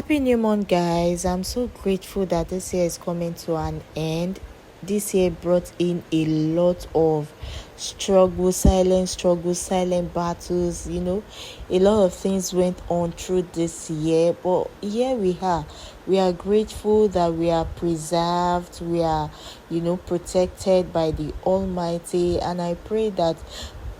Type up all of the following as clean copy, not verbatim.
Happy new month, guys. I'm so grateful that this year is coming to an end. This year brought in a lot of silent battles. A lot of things went on through this year, but here we are. We are grateful that we are preserved, we are protected by the Almighty, and I pray that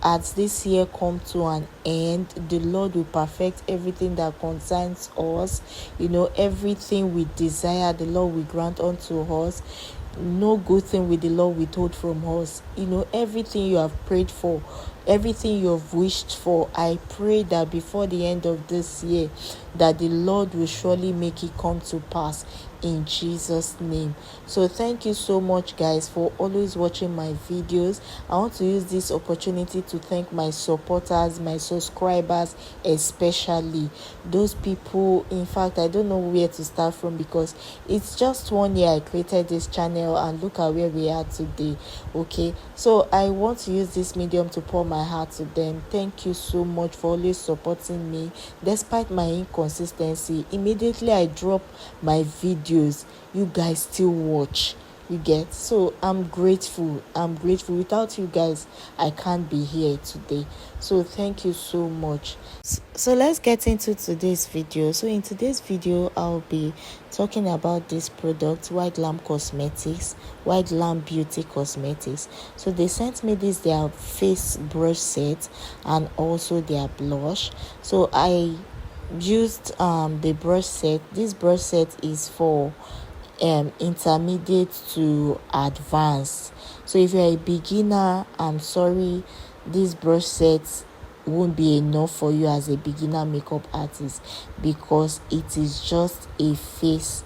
as this year come to an end, the Lord will perfect everything that concerns us. Everything we desire, the Lord will grant unto us. No good thing will the Lord withhold from us. Everything you have prayed for, everything you have wished for, I pray that before the end of this year, that the Lord will surely make it come to pass in Jesus' name. So thank you so much, guys, for always watching my videos. I want to use this opportunity to thank my supporters, my subscribers, especially those people. In fact, I don't know where to start from, because it's just 1 year I created this channel, and look at where we are today. Okay, so I want to use this medium to pour my heart to them. Thank you so much for always supporting me despite my inconsistency. Immediately I drop my videos, you guys still watch. You get? So I'm grateful. Without you guys, I can't be here today. So thank you so much. So let's get into today's video. So in today's video, I'll be talking about this product, White Glam Cosmetics, White Glam Beauty Cosmetics. So they sent me this, their face brush set, and also their blush. So I used the brush set. This brush set is for intermediate to advanced. So if you're a beginner, I'm sorry, this brush set won't be enough for you as a beginner makeup artist, because it is just a face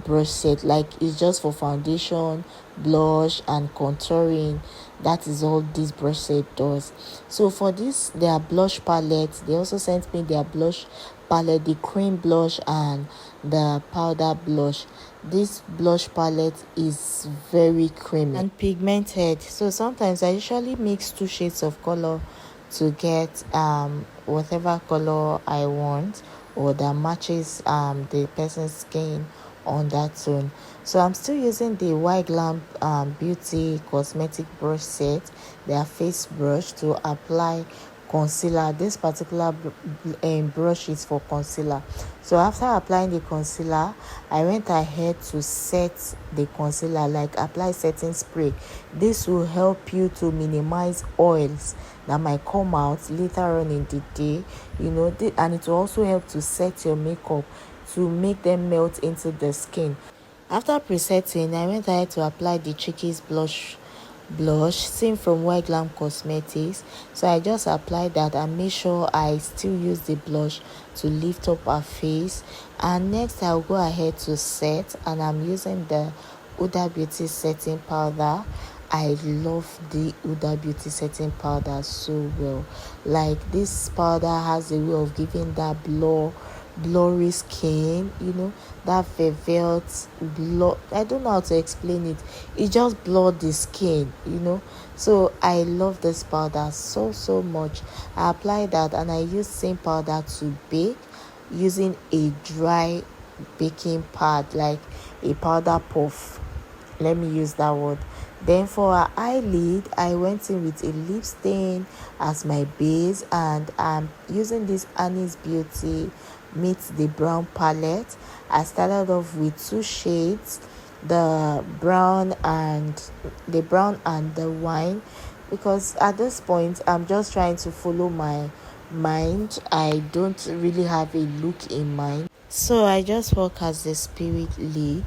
brush set. Like, it's just for foundation, blush, and contouring. That is all this brush set does. So for this, their blush palette, they also sent me their blush palette, the cream blush and the powder blush. This blush palette is very creamy and pigmented, so sometimes I usually mix 2 shades of color to get whatever color I want, or that matches the person's skin on that tone. So I'm still using the White Glam Beauty Cosmetic brush set, their face brush, to apply concealer. This particular brush is for concealer. So after applying the concealer, I went ahead to set the concealer, like apply setting spray. This will help you to minimize oils that might come out later on in the day, and it will also help to set your makeup, to make them melt into the skin. After presetting, I went ahead to apply the Chickies blush, same from White Glam Cosmetics. So I just applied that and make sure I still use the blush to lift up her face. And next I'll go ahead to set, and I'm using the Huda Beauty setting powder. I love the Huda Beauty setting powder so well. Like, this powder has a way of giving that blurry skin, that velvet blur. I don't know how to explain it. It just blurred the skin, so I love this powder so much. I apply that, and I use same powder to bake using a dry baking pad, like a powder puff, let me use that word. Then for her eyelid, I went in with a lip stain as my base, and I'm using this Annie's Beauty Meet the Brown palette. I started off with 2 shades, the brown and the wine, because at this point I'm just trying to follow my mind. I don't really have a look in mind, so I just work as the spirit lead.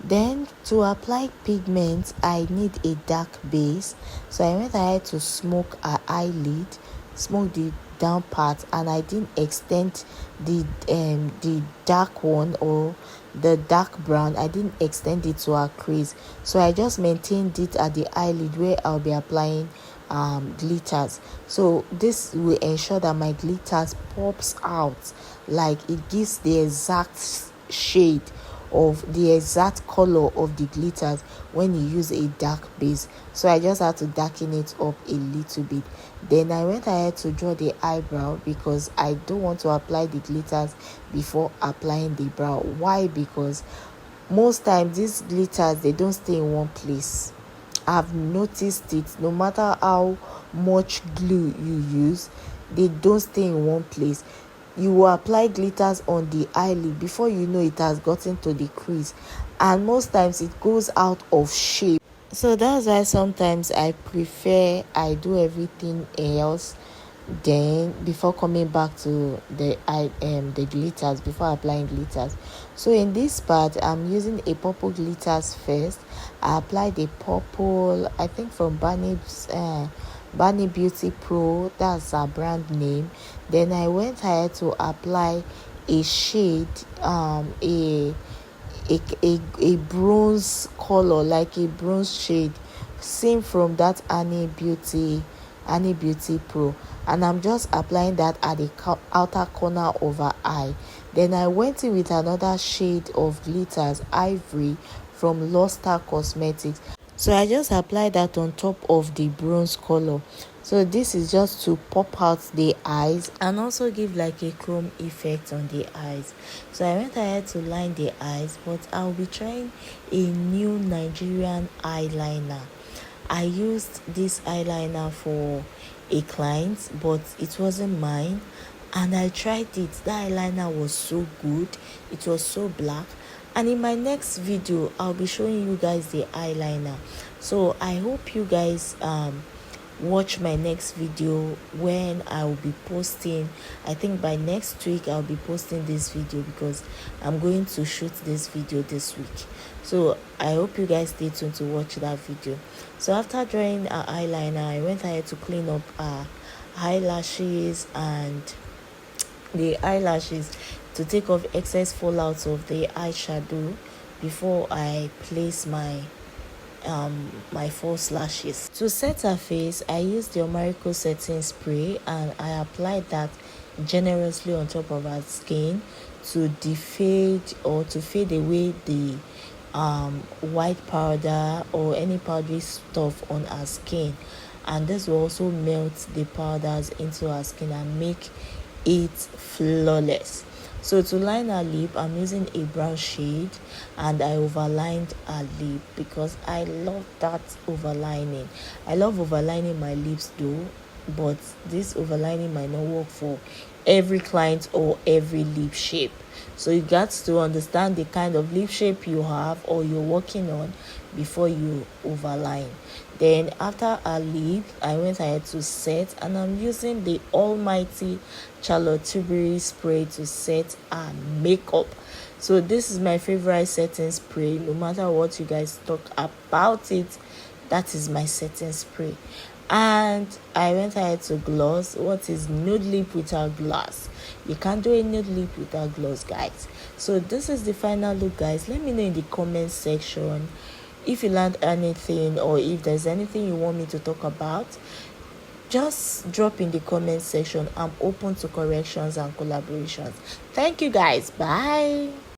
Then to apply pigment, I need a dark base, so I went ahead to smoke her eyelid, smoke the down part, and I didn't extend the dark one, or the dark brown. I didn't extend it to her crease, so I just maintained it at the eyelid where I'll be applying glitters. So this will ensure that my glitters pops out, like it gives the exact shade of the exact color of the glitters when you use a dark base. So I just had to darken it up a little bit. Then I went ahead to draw the eyebrow because I don't want to apply the glitters before applying the brow. Why? Because most times these glitters, they don't stay in one place. I've noticed it. No matter how much glue you use, they don't stay in one place. You will apply glitters on the eyelid, before you know it has gotten to the crease, and most times it goes out of shape. So that's why sometimes I prefer I do everything else, then before coming back to the glitters, before applying glitters. So in this part, I'm using a purple glitters first. I applied the purple, I think from Barney Beauty Pro, that's our brand name. Then I went ahead to apply a shade, a bronze color, like a bronze shade, same from that Annie Beauty Pro, and I'm just applying that at the outer corner of her eye. Then I went in with another shade of glitters, ivory, from Luster Cosmetics. So I just applied that on top of the bronze color. So this is just to pop out the eyes and also give like a chrome effect on the eyes. So I went ahead to line the eyes, but I'll be trying a new Nigerian eyeliner. I used this eyeliner for a client, but it wasn't mine, and I tried it. The eyeliner was so good, it was so black. And in my next video, I'll be showing you guys the eyeliner. So I hope you guys watch my next video, when I will be posting. I think by next week I'll be posting this video, because I'm going to shoot this video this week. So I hope you guys stay tuned to watch that video. So after drawing our eyeliner, I went ahead to clean up our eyelashes and the eyelashes, to take off excess fallouts of the eyeshadow before I place my false lashes. To set her face, I used the Omarico setting spray, and I applied that generously on top of her skin to defade, or to fade away the white powder or any powdery stuff on her skin, and this will also melt the powders into her skin and make it flawless. So to line her lip, I'm using a brown shade, and I overlined her lip because I love that overlining. I love overlining my lips though, but this overlining might not work for every client or every lip shape. So you got to understand the kind of lip shape you have or you're working on before you overline. Then after our lip, I went ahead to set, and I'm using the almighty Charlotte Tilbury spray to set our makeup. So this is my favorite setting spray. No matter what you guys talk about it, that is my setting spray. And I went ahead to gloss. What is nude lip without gloss? You can't do a nude lip without gloss, guys. So this is the final look, guys. Let me know in the comment section if you learned anything, or if there's anything you want me to talk about. Just drop in the comment section. I'm open to corrections and collaborations. Thank you, guys. Bye.